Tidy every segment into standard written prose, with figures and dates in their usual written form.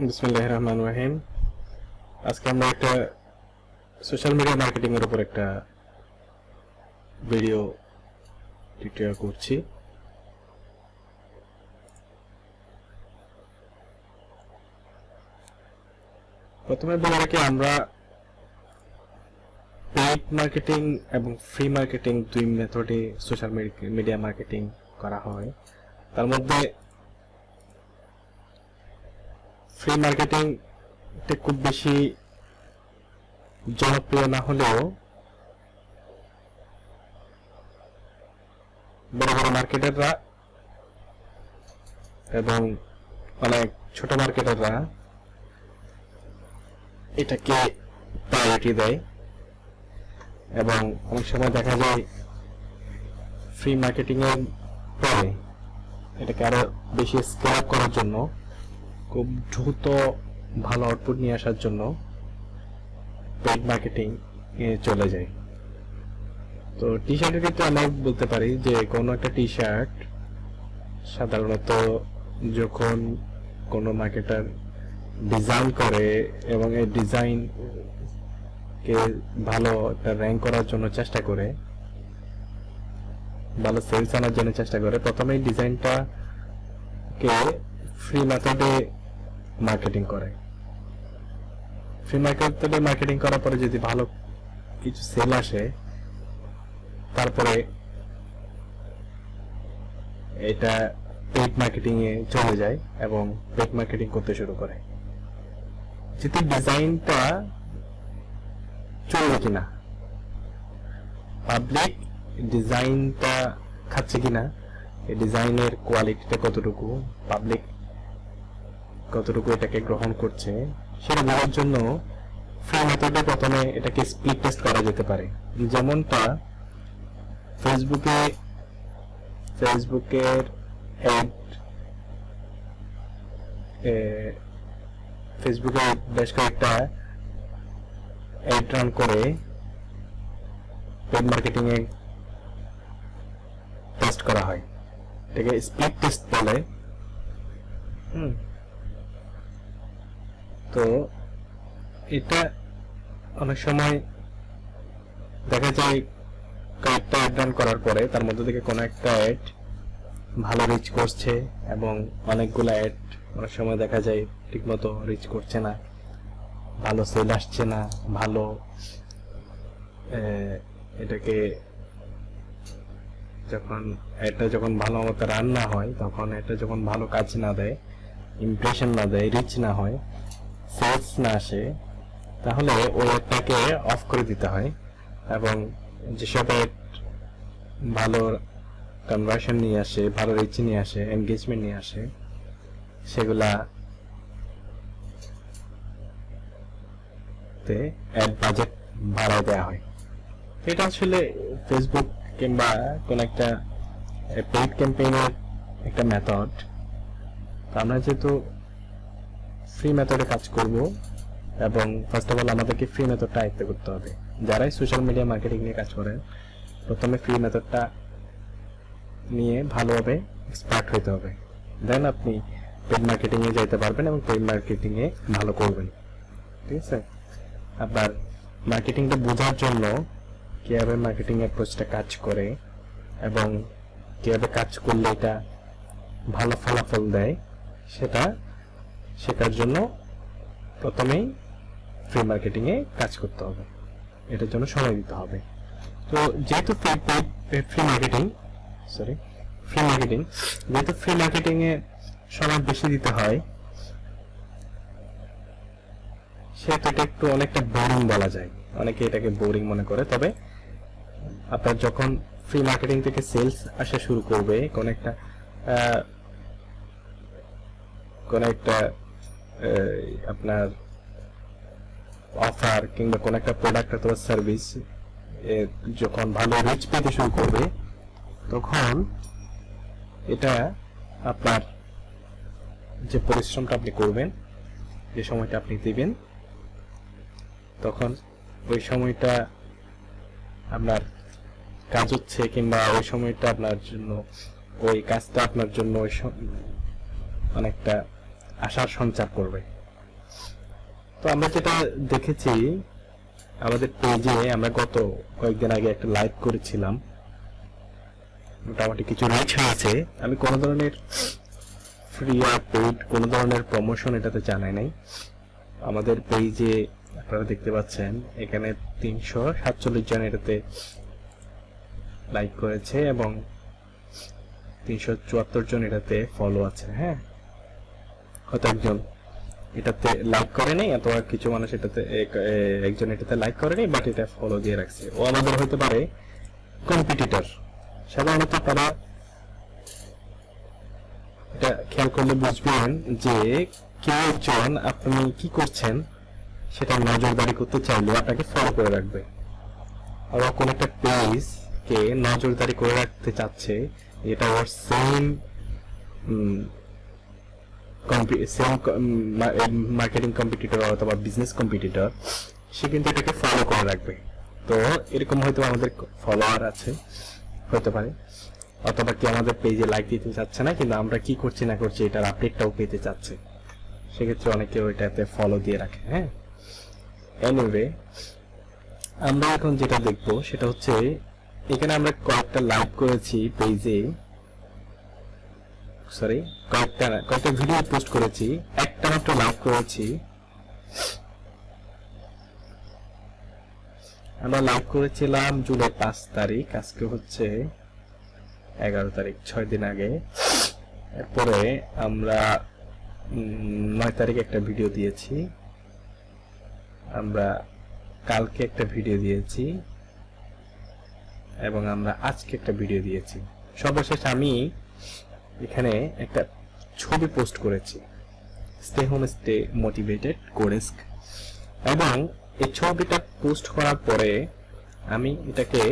বিসমিল্লাহির রহমানির রহিম। আজকে আমরা একটা সোশ্যাল মিডিয়া মার্কেটিং এর উপর একটা ভিডিও টিউটোরিয়াল করছি। প্রথমে বলে রাখি, আমরা পেইড মার্কেটিং এবং ফ্রি মার্কেটিং দুই মেথডে সোশ্যাল মিডিয়া মার্কেটিং করা হয়। তার মধ্যে ফ্রি মার্কেটিং খুব বেশি জনপ্রিয় না হলেও বড় বড় মার্কেটাররা এবং অনেক ছোট মার্কেটাররা এটাকে প্রায়োরিটি দেয় এবং অনেক সময় দেখা যায় ফ্রি মার্কেটিং এর পরে এটাকে আরো বেশি স্কেল আপ করার জন্য, খুব দ্রুত ভালো আউটপুট নিয়ে আসার জন্য পেইড মার্কেটিং এ চলে যায়। তো টি শার্টের ক্ষেত্রে আমরা বলতে পারি যে কোনো একটা টি শার্ট সাধারণত যখন কোনো মার্কেটার ডিজাইন করে এবং এই ডিজাইন কে ভালো একটা র্যাঙ্ক করার জন্য চেষ্টা করে, ভালো সেলস আনার জন্য চেষ্টা করে, প্রথমে এই ডিজাইনটা কে ফ্রি মেথডে মার্কেটিং করে। ফ্রি মেথডে মার্কেটিং করার পরে যদি ভালো কিছু সেল আসে, তারপরে এটা পেইড মার্কেটিং এ চলে যায় এবং পেইড মার্কেটিং করতে শুরু করে। যদি ডিজাইনটা চলবে কিনা, পাবলিক ডিজাইনটা খাচ্ছে কিনা, এই ডিজাইনের কোয়ালিটিটা কতটুকু, পাবলিক কতটুকু এটাকে গ্রহণ করছে, সেটা বোঝার জন্য ফ্রি মেথডে প্রথমে এটাকে স্প্লিট টেস্ট করা যেতে পারে। যেমনটা ফেসবুকের অ্যাড, ফেসবুকে বেশ কয়েকটা অ্যাড রান করে পেইড মার্কেটিং এ টেস্ট করা হয়, এটাকে স্প্লিট টেস্ট বলে। তো এটা অনেক সময় দেখা যায় কয়েকটা অ্যাড রান করার পরে তার মধ্যে থেকে কোনো একটা অ্যাড ভালো রিচ করছে এবং অনেকগুলো অ্যাড অনেক সময় দেখা যায় ঠিকমতো রিচ করছে না, ভালো সেল আসছে না, ভালো এটাকে যখন ভালো মতো রান না হয়, তখন এটা যখন ভালো কাজ না দেয়, ইমপ্রেশন না দেয়, রিচ না হয়, সেলস না আসে, তাহলে ওই অ্যাডটাকে অফ করে দিতে হয় এবং যেসব অ্যাড ভালো কনভার্সন নিয়ে আসে, ভালো রিচ নিয়ে আসে, এনগেজমেন্ট নিয়ে আসে, সেগুলা তে অ্যাড বাজেট বাড়ায় দেওয়া হয়। এটা আসলে ফেসবুক কিংবা কোন একটা পেইড ক্যাম্পেইনের একটা মেথড। আমরা যেহেতু ফ্রি মেথডে কাজ করব এবং ফার্স্ট অফ অল আমাদেরকে ফ্রি মেথডটা আয়ত্ত করতে হবে। যারাই সোশ্যাল মিডিয়া মার্কেটিং নিয়ে কাজ করেন, প্রথমে ফ্রি মেথডটা নিয়ে ভালোভাবে এক্সপার্ট হতে হবে, দেন আপনি পেইড মার্কেটিং এ যাইতে পারবেন এবং পেইড মার্কেটিং এ ভালো করবেন। ঠিক আছে? আবার মার্কেটিংটা বোঝার জন্য কিভাবে মার্কেটিং অ্যাপ্রোচটা কাজ করে এবং কিভাবে কাজ করলে এটা ভালো ফলাফল দেয়, সেটা শেখার জন্য প্রথমেই ফ্রি মার্কেটিং এ কাজ করতে হবে, এটার জন্য সময় দিতে হবে। তো যেহেতু ফ্রি মার্কেটিং যেহেতু ফ্রি মার্কেটিং এ সময় বেশি দিতে হয়, সেহেতু এটা একটু অনেকটা বোরিং বলা যায়। অনেকে এটাকে বোরিং মনে করে। তবে আপনার যখন ফ্রি মার্কেটিং থেকে সেলস আসা শুরু করবে, কোন একটা আপনার অফার কিংবা কোন একটা প্রোডাক্ট অথবা সার্ভিস যখন ভালো রিচ পেতে শুরু করবে, তখন এটা আপনার যে পরিশ্রমটা আপনি করবেন, যে সময়টা আপনি দিবেন, তখন ওই সময়টা আপনার কাজ হচ্ছে কিংবা ওই সময়টা আপনার জন্য, ওই কাজটা আপনার জন্য অনেকটা আশার সঞ্চার করবে। তো আমরা যেটা দেখেছি আমাদের পেজে, আমরা গত কয়েকদিন আগে একটা লাইভ করেছিলাম, মোটামুটি কিছু রিচ আছে। আমি কোনো ধরনের ফ্রি আর পেইড কোনো ধরনের প্রমোশন এটাতে জানাই নাই। আমাদের পেজে আপনারা দেখতে পাচ্ছেন এখানে 347 জন এটাতে লাইক করেছে এবং 374 জন এটাতে ফলো আছে। হ্যাঁ, হয়তো একজন এটাতে লাইক করে নাই, অথবা কিছু মানুষ এটাতে একজন এটাতে লাইক করে নাই, বাট এটা ফলো দিয়ে রাখছে। ও আমাদের হতে পারে কম্পিটিটর। সাধারণত তারা এটা খেয়াল করলে বুঝবেন যে কেউ একজন আপনি কি করছেন সেটা নজরদারি করতে চাইলে আপনাকে ফলো করে রাখবে, আবার কোন একটা পেজ কে নজরদারি করে রাখতে চাচ্ছে, এটা ওর সেম মার্কেটিং কম্পিটিটর অথবা বিজনেস কম্পিটিটর, সে কিন্তু এটাকে ফলো করে রাখবে। তো এরকম হয়তো আমাদের ফলোয়ার আছে হতে পারে, অথবা কি আমাদের পেজে লাইক দিতে চাচ্ছে না, কিন্তু আমরা কি করছি না করছি এটার আপডেটটাও পেতে চাচ্ছে, সেক্ষেত্রে অনেকে ওইটাতে ফলো দিয়ে রাখে। হ্যাঁ, এনিওয়ে আমরা এখন যেটা দেখবো সেটা হচ্ছে এখানে আমরা কয়েকটা লাইভ করেছি পেজে, সরি কয়েকটা ভিডিও পোস্ট করেছি, একটা মাত্র লাইভ করেছি। আমরা লাইভ করেছিলাম জুলাই 5 তারিখ, আজকে হচ্ছে 11 তারিখ, 6 দিন আগে। এরপরে আমরা 9 তারিখে একটা ভিডিও দিয়েছি, আমরা কালকে একটা ভিডিও দিয়েছি এবং আমরা আজকে একটা ভিডিও দিয়েছি। সর্বশেষ আমি এখানে একটা ছবি পোস্ট করেছি, স্টে হোম স্টে মোটিভেটেড কোরেস্ক, এবং এই ছবিটা পোস্ট করার পরে আমি এটাকে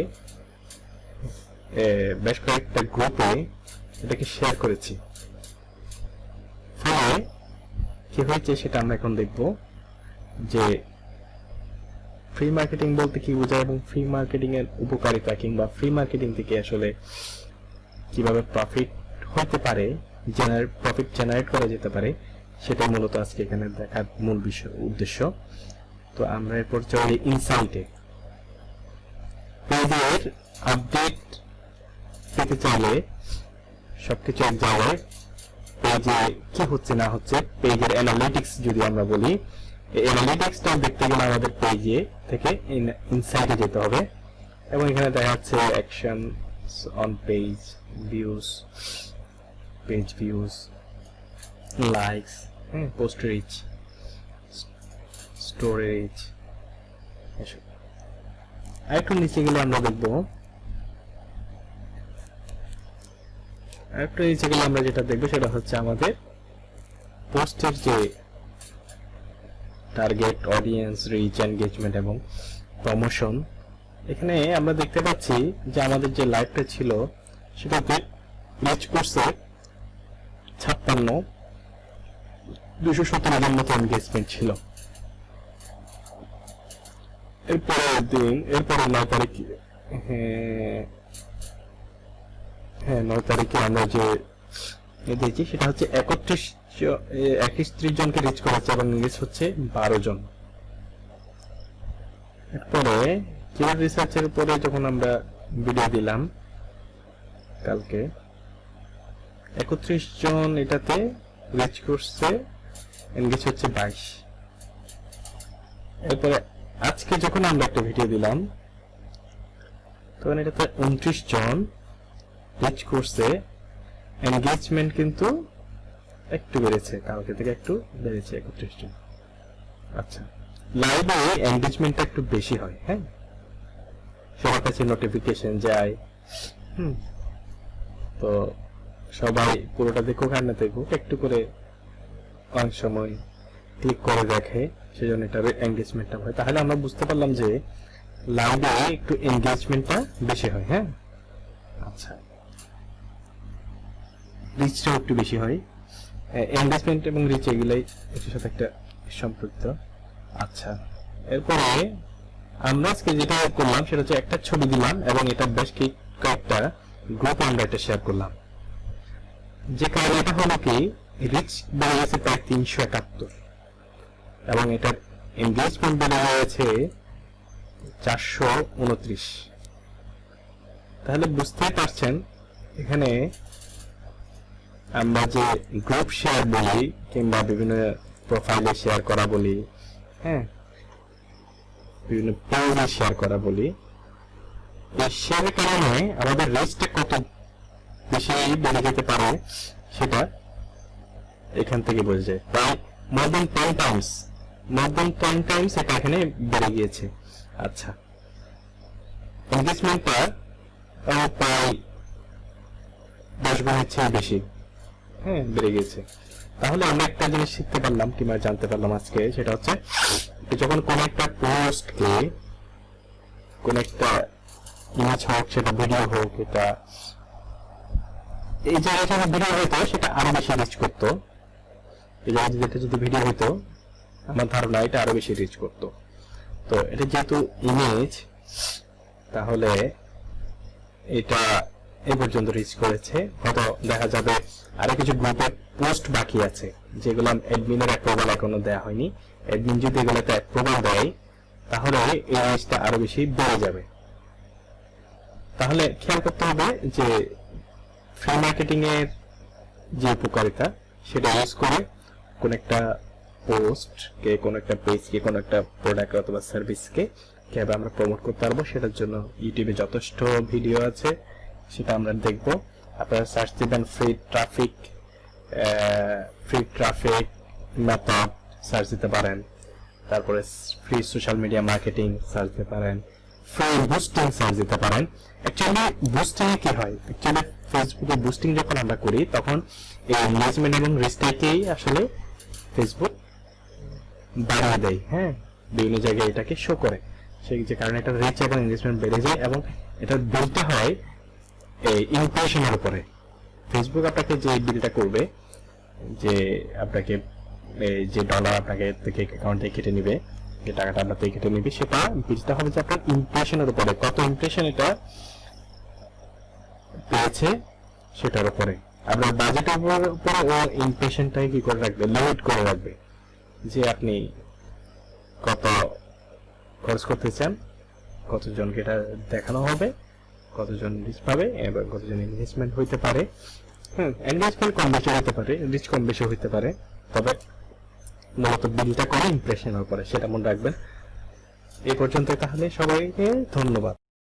বেশ কয়েকটা গ্রুপে এটাকে শেয়ার করেছি। ফলে কি হয়েছে সেটা আমরা এখন দেখব যে ফ্রি মার্কেটিং বলতে কি বোঝায় এবং ফ্রি মার্কেটিং এর উপকারিতা, কিংবা ফ্রি মার্কেটিং থেকে আসলে কিভাবে প্রফিট হতে পারে, প্রফিট জেনারেট করা যেতে পারে, সেটা মূলত আজকে এখানে দেখার মূল উদ্দেশ্য। তো আমরা এরপর চলে ইনসাইটে। পেজের আপডেট পেতে চাইলে সবকিছু এক জায়গায়, পেজে কি হচ্ছে না হচ্ছে, পেজের অ্যানালিটিক্স যদি আমরা বলি, এই অ্যানালিটিক্সটা দেখতে গেলে আমাদের পেজে থেকে ইনসাইটে যেতে হবে, এবং এখানে দেখা যাচ্ছে action on page, views, page views, likes, post reach, story reach, এসব। আরেকটু নিচে গেলে আমরা দেখবো, আমরা যেটা দেখবো সেটা হচ্ছে আমাদের পোস্টের যে টার্গেট অডিয়েন্স, রিচ, এনগেজমেন্ট এবং প্রমোশন। এখানে আমরা দেখতে পাচ্ছি যে আমাদের যে লাইভটা ছিল সেটাতে রিচ করছে 56, 217 এর মতো এনগেজমেন্ট ছিল। এরপরে 9 তারিখ, 9 তারিখে আমরা যে দিয়েছি সেটা হচ্ছে 31 জনকে রিচ করেছে এবং এনগেজ হচ্ছে 12 জন। এরপরে কিওয়ার্ড রিসার্চের উপরে যখন আমরা ভিডিও দিলাম কালকে, 31 জন এটাতে রিচ করছে, এনগেজ হচ্ছে 22। এরপরে আজকে যখন আমরা একটা ভিডিও দিলাম তখন এটাতে 29 জন রিচ করছে, এনগেজমেন্ট কিন্তু একটু বেড়েছে, কালকে থেকে একটু বেড়েছে 31 জন। আচ্ছা, লাইভে এনগেজমেন্টটা একটু বেশি হয়। হ্যাঁ, সবার কাছে নোটিফিকেশন যায়, তো সবাই পুরোটা দেখুক আর না দেখুক, একটু করে অনেক সময় ক্লিক করে দেখে, সেজন্য এটার এনগেজমেন্টটা হয়। তাহলে আমরা বুঝতে পারলাম যে লাইভে একটু এনগেজমেন্টটা বেশি হয়। হ্যাঁ, আচ্ছা, রিচটাও একটু বেশি হয়। এনগেজমেন্ট এবং রিচ এগুলাই এটার সাথে একটা সম্পৃক্ত। আচ্ছা, এরপরে আমরা আজকে যেটা করলাম সেটা হচ্ছে একটা ছবি দিলাম এবং এটা বেশ কয়েকটা গ্রুপে আমরা এটা শেয়ার করলাম। যে কারণে এটা হলো কি, রিচ বেড়ে গেছে প্রায় 371, এবং এটার এনগেজমেন্ট বেড়ে গিয়েছে 429। তাহলে বুঝতেই পারছেন এখানে আমরা যে গ্রুপ শেয়ার বলি কিংবা বিভিন্ন প্রোফাইলে শেয়ার করা বলি, হ্যাঁ, বিভিন্ন পেজে শেয়ার করা বলি, এই শেয়ারের কারণে আমাদের রিস্কটা কত বেশি বেড়ে যেতে পারে সেটা এখান থেকে বোঝা যায়। প্রায় more than 10 times এটা এখানে বেড়ে গিয়েছে। আচ্ছা, এনগেজমেন্টটা প্রায় 10 গুণের চেয়ে বেশি, হ্যাঁ, বেড়ে গেছে। তাহলে আমরা একটা জিনিস শিখতে পারলাম কিংবা জানতে পারলাম আজকে, সেটা হচ্ছে যখন কোন একটা পোস্টকে, কোন একটা ইমেজ হোক, সেটা ভিডিও হোক, এটা এই জায়গায় যদি ভিডিও হইতো সেটা আরো বেশি রিচ করতো। এই জায়গায় যেটা যদি ভিডিও হইতো, আমার ধারণা এটা আরো বেশি রিচ করতো। তো এটা যেহেতু ইমেজ, তাহলে এটা এই পর্যন্ত রিচ করেছে। হয়তো দেখা যাবে আরো কিছু গ্রুপে পোস্ট বাকি আছে যেগুলো অ্যাডমিনের অ্যাপ্রুভাল এখনো দেওয়া হয়নি। অ্যাডমিন যদি এগুলোতে অ্যাপ্রুভাল দেয় তাহলে এই রিচটা আরো বেশি বেড়ে যাবে। তাহলে খেয়াল করতে হবে যে ফ্রি মার্কেটিং এর যে উপকারিতা সেটা ইউজ করে কোন একটা পোস্টকে, কোন একটা পেজকে, কোন একটা প্রোডাক্ট অথবা সার্ভিসকে কিভাবে আমরা প্রমোট করতে পারবো, সেটার জন্য ইউটিউবে যথেষ্ট ভিডিও আছে, সেটা আমরা দেখব। আপনারা সার্চ দিবেন ফ্রি ট্রাফিক মেথড সার্চ দিতে পারেন, তারপরে free social media marketing search দিতে পারেন, ফ্রি বুস্টিং সার্চ দিতে পারেন। অ্যাকচুয়ালি বুস্টিং এ কি হয়, অ্যাকচুয়ালি ফেসবুকে বুস্টিং যখন আমরা করি তখন এই এনগেজমেন্ট এবং রিচটাকেই আসলে ফেসবুক বাড়িয়ে দেয়, হ্যাঁ, বিভিন্ন জায়গায় এটাকে শো করে। সেই যে কারণে এটা রিচ এবং এনগেজমেন্ট বেড়ে যায় এবং এটা বিলটা হয় এই ইমপ্রেশনের উপরে। ফেসবুক আপনাকে যে বিলটা করবে, যে আপনাকে যে ডলার আপনাকে থেকে অ্যাকাউন্ট থেকে কেটে নিবে, যে টাকাটা আপনার থেকে কেটে নিবে, সেটা বিলটা হবে যে আপনার ইমপ্রেশনের উপরে, কত ইমপ্রেশন এটা পেয়েছে সেটার উপরে। আপনার বাজেটের উপরে ও ইমপ্রেশনটাকে কি করে রাখবে, লিমিট করে রাখবে, যে আপনি কত খরচ করতে চান, কতজনকে এটা দেখানো হবে, কতজন রিচ পাবে এবং কতজন ইনভেস্টমেন্ট হইতে পারে। হ্যাঁ, এনগেজমেন্ট কম বেশি হতে পারে, রিচ কম বেশি হইতে পারে, তবে মূলত বিলটা করে ইমপ্রেশনের উপরে, সেটা মনে রাখবেন। এই পর্যন্ত তাহলে সবাইকে ধন্যবাদ।